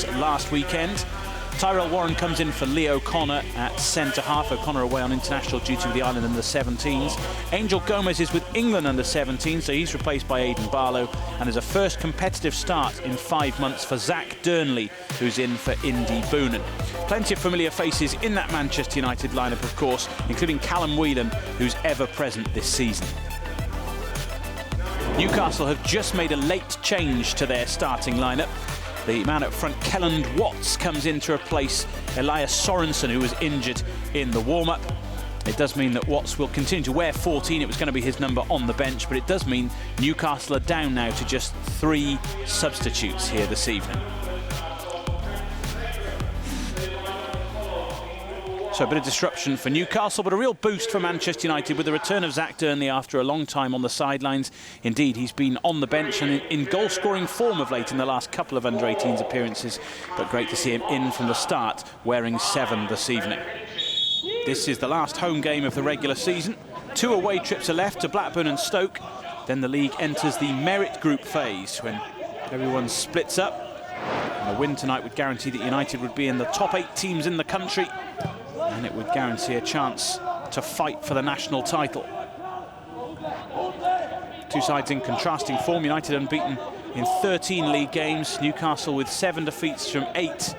last weekend. Tyrell Warren comes in for Lee O'Connor at centre-half. O'Connor away on international duty with the Ireland under-17s. Angel Gomez is with England under-17, so he's replaced by Aidan Barlow, and is a first competitive start in 5 months for Zach Durnley, who's in for Indy Boonen. Plenty of familiar faces in that Manchester United lineup, of course, including Callum Whelan, who's ever present this season. Newcastle have just made a late change to their starting lineup. The man up front, Kelland Watts, comes in to replace Elias Sorensen, who was injured in the warm-up. It does mean that Watts will continue to wear 14. It was going to be his number on the bench, but it does mean Newcastle are down now to just 3 substitutes here this evening. So a bit of disruption for Newcastle, but a real boost for Manchester United with the return of Zach Durnley after a long time on the sidelines. Indeed, he's been on the bench and in goal-scoring form of late in the last couple of under-18s appearances, but great to see him in from the start, wearing 7 this evening. This is the last home game of the regular season. 2 away trips are left to Blackburn and Stoke. Then the league enters the merit group phase, when everyone splits up. And a win tonight would guarantee that United would be in the top 8 teams in the country, and it would guarantee a chance to fight for the national title. 2 sides in contrasting form. United unbeaten in 13 league games. Newcastle with 7 defeats from 8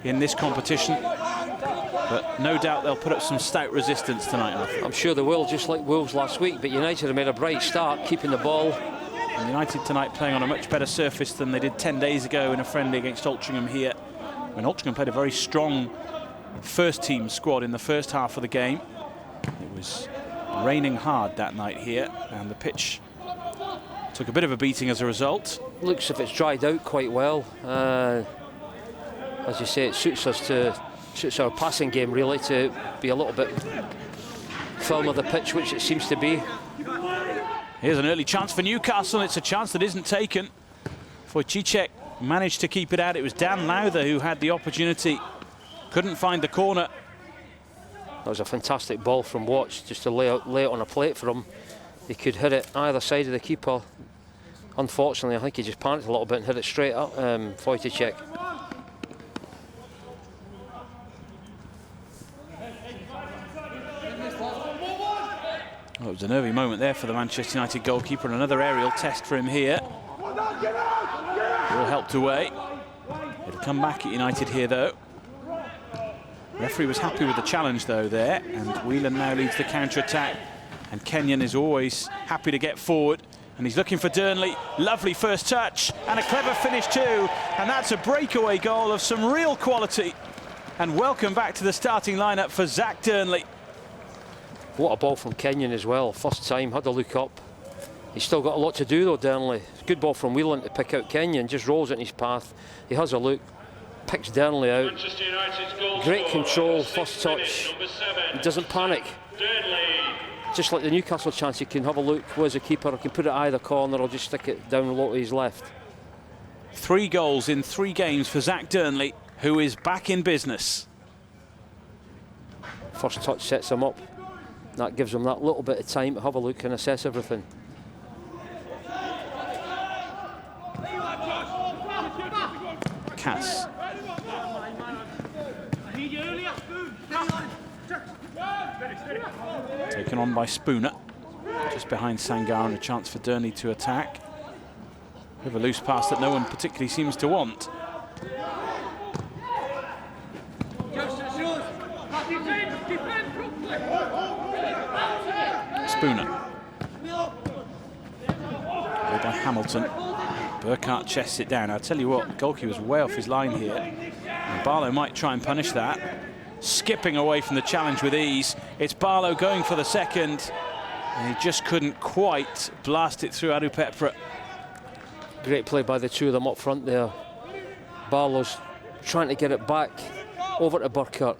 in this competition. But no doubt they'll put up some stout resistance tonight, Arthur. I'm sure they will, just like Wolves last week. But United have made a bright start, keeping the ball. And United tonight playing on a much better surface than they did 10 days ago in a friendly against Altrincham here. When Altrincham played a very strong first team squad in the first half of the game. It was raining hard that night here, and the pitch took a bit of a beating as a result. Looks as if it's dried out quite well. As you say, it suits our passing game really to be a little bit firm of the pitch, which it seems to be. Here's an early chance for Newcastle. It's a chance that isn't taken. Wojciech managed to keep it out. It was Dan Lowther who had the opportunity. Couldn't find the corner. That was a fantastic ball from Watts, just to lay it on a plate for him. He could hit it either side of the keeper. Unfortunately, I think he just panicked a little bit and hit it straight up, Wojciech. Well, it was a nervy moment there for the Manchester United goalkeeper, and another aerial test for him here. All helped away. It'll come back at United here, though. The referee was happy with the challenge, though, there, and Whelan now leads the counter-attack, and Kenyon is always happy to get forward, and he's looking for Durnley. Lovely first touch, and a clever finish too, and that's a breakaway goal of some real quality. And welcome back to the starting lineup for Zach Durnley. What a ball from Kenyon as well. First time, had to look up. He's still got a lot to do, though, Durnley. Good ball from Whelan to pick out Kenyon, just rolls in his path. He has a look, picks Durnley out. Great control, first touch. He doesn't panic. Just like the Newcastle chance, he can have a look, where's the keeper, I can put it either corner or just stick it down low to his left. 3 goals in 3 games for Zach Durnley, who is back in business. First touch sets him up. That gives him that little bit of time to have a look and assess everything. Cass. Taken on by Spooner. Just behind Sangar, and a chance for Durnley to attack. Bit of a loose pass that no one particularly seems to want. Spooner. Played by Hamilton. Burkhart chests it down. I'll tell you what, goalkeeper was way off his line here. And Barlow might try and punish that. Skipping away from the challenge with ease. It's Barlow going for the second. And he just couldn't quite blast it through Adupepra. Great play by the 2 of them up front there. Barlow's trying to get it back over to Burkhart.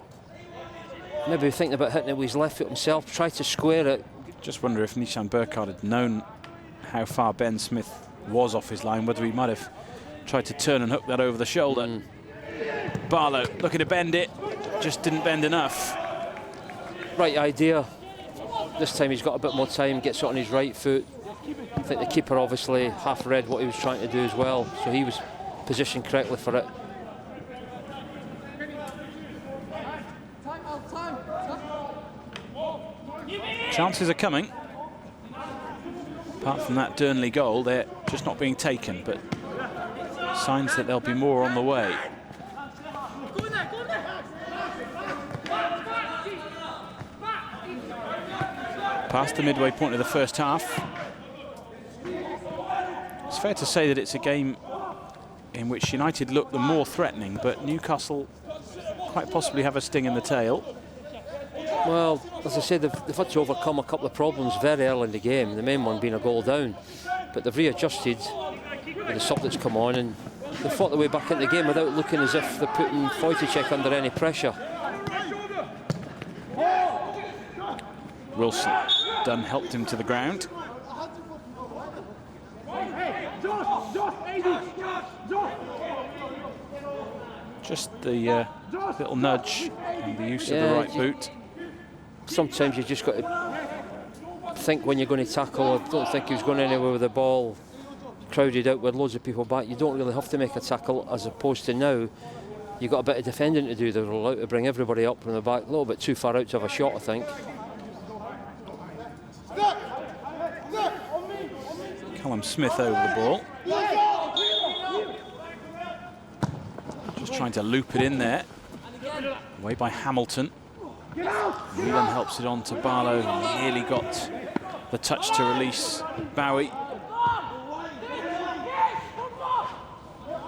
Maybe thinking about hitting it with his left foot himself. Try to square it. Just wonder if Nishan Burkhart had known how far Ben Smith was off his line, whether he might have tried to turn and hook that over the shoulder. Barlow looking to bend it, just didn't bend enough. Right idea. This time he's got a bit more time, gets it on his right foot. I think the keeper obviously half read what he was trying to do as well, so he was positioned correctly for it. Chances are coming. Apart from that Durnley goal, they're just not being taken, but signs that there'll be more on the way. Past the midway point of the first half. It's fair to say that it's a game in which United look the more threatening, but Newcastle quite possibly have a sting in the tail. Well, as I said, they've had to overcome a couple of problems very early in the game, the main one being a goal down. But they've readjusted with the sub that's come on, and they've fought their way back into the game without looking as if they're putting Wojciech under any pressure. Wilson, Dunn helped him to the ground. Just the little nudge and the use of the right boot. Sometimes you just got to think when you're going to tackle. I don't think he was going anywhere with the ball crowded out with loads of people back. You don't really have to make a tackle, as opposed to now you've got a bit of defending to do. They're allowed to bring everybody up from the back. A little bit too far out to have a shot, I think. Callum Smith over the ball. Just trying to loop it in there. Away by Hamilton. Whelan helps it on to Barlow, who nearly got the touch to release Bowie.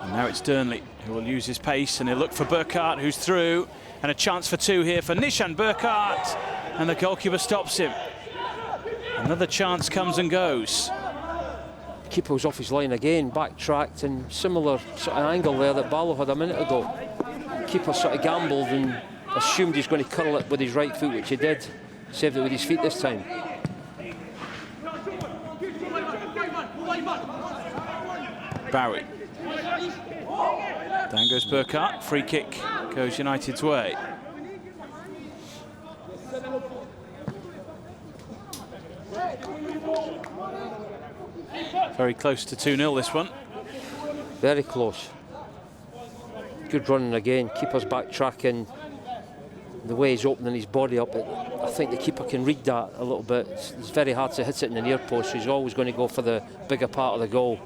And now it's Durnley, who will use his pace, and he'll look for Burkhardt, who's through. And a chance for two here for Nishan Burkhardt. And the goalkeeper stops him. Another chance comes and goes. Keeper was off his line again, backtracked, and similar sort of angle there that Barlow had a minute ago. Keeper sort of gambled and assumed he's going to curl it with his right foot, which he did. Saved it with his feet this time. Bowie. Down goes Burkhardt. Free kick goes United's way. Very close to 2-0 this one. Very close. Good running again. Keeper's backtracking. The way he's opening his body up, I think the keeper can read that a little bit. It's very hard to hit it in the near post, so he's always going to go for the bigger part of the goal.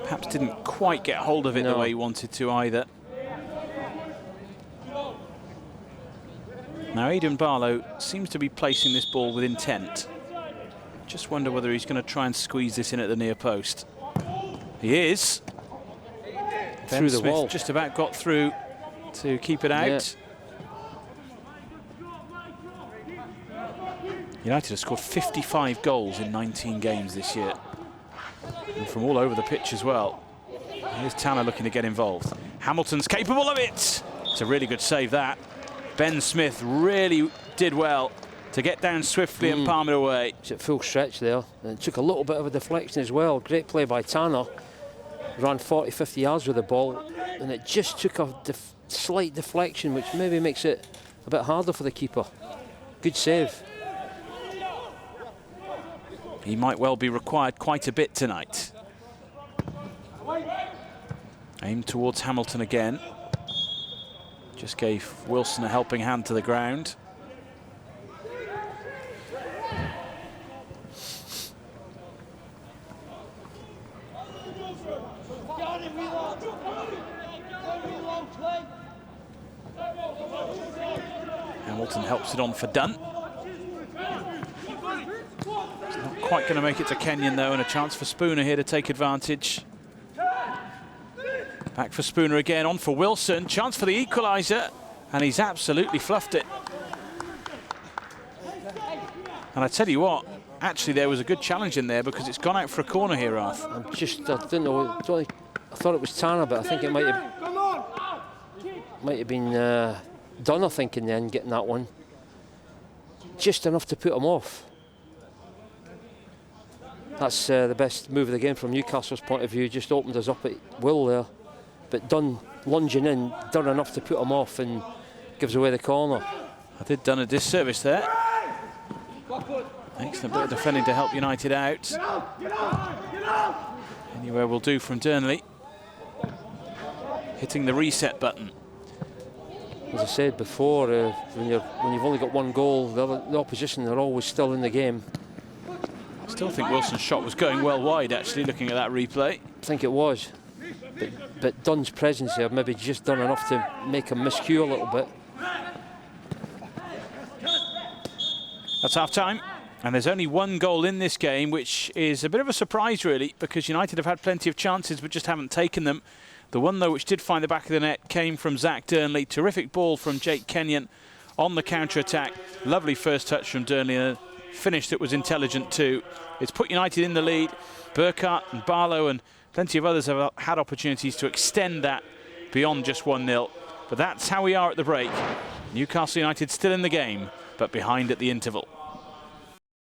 Perhaps didn't quite get hold of it the way he wanted to either. Now Aidan Barlow seems to be placing this ball with intent. Just wonder whether he's going to try and squeeze this in at the near post. He is. Through the wall. Just about got through to keep it out. United have scored 55 goals in 19 games this year. And from all over the pitch as well. Here's Tanner looking to get involved. Hamilton's capable of it. It's a really good save, that. Ben Smith really did well to get down swiftly and palm it away. It's at full stretch there. And it took a little bit of a deflection as well. Great play by Tanner. Ran 40, 50 yards with the ball. And it just took a slight deflection, which maybe makes it a bit harder for the keeper. Good save. He might well be required quite a bit tonight. Aimed towards Hamilton again. Just gave Wilson a helping hand to the ground. Hamilton helps it on for Dunn. It's not quite going to make it to Kenyon though, and a chance for Spooner here to take advantage. Back for Spooner again, on for Wilson. Chance for the equaliser, and he's absolutely fluffed it. And I tell you what, actually there was a good challenge in there, because it's gone out for a corner here, Arth. I didn't know. I thought it was Tanner, but I think it might have been Dunn, I think, in the end, getting that one. Just enough to put him off. That's the best move of the game from Newcastle's point of view. Just opened us up at will there. But Dunn lunging in, done enough to put him off and gives away the corner. I did Dunn a disservice there. Excellent bit of defending to help United out. Anywhere will do from Durnley. Hitting the reset button. as I said before, when you've only got one goal, the opposition are always still in the game. I still think Wilson's shot was going well wide, actually, looking at that replay. I think it was. But Dunn's presence there maybe just done enough to make him miscue a little bit. That's half-time, and there's only one goal in this game, which is a bit of a surprise, really, because United have had plenty of chances but just haven't taken them. The one, though, which did find the back of the net came from Zach Durnley. Terrific ball from Jake Kenyon on the counter-attack. Lovely first touch from Durnley, and a finish that was intelligent too. It's put United in the lead. Burkhart and Barlow and plenty of others have had opportunities to extend that beyond just 1-0. But that's how we are at the break. Newcastle United still in the game, but behind at the interval.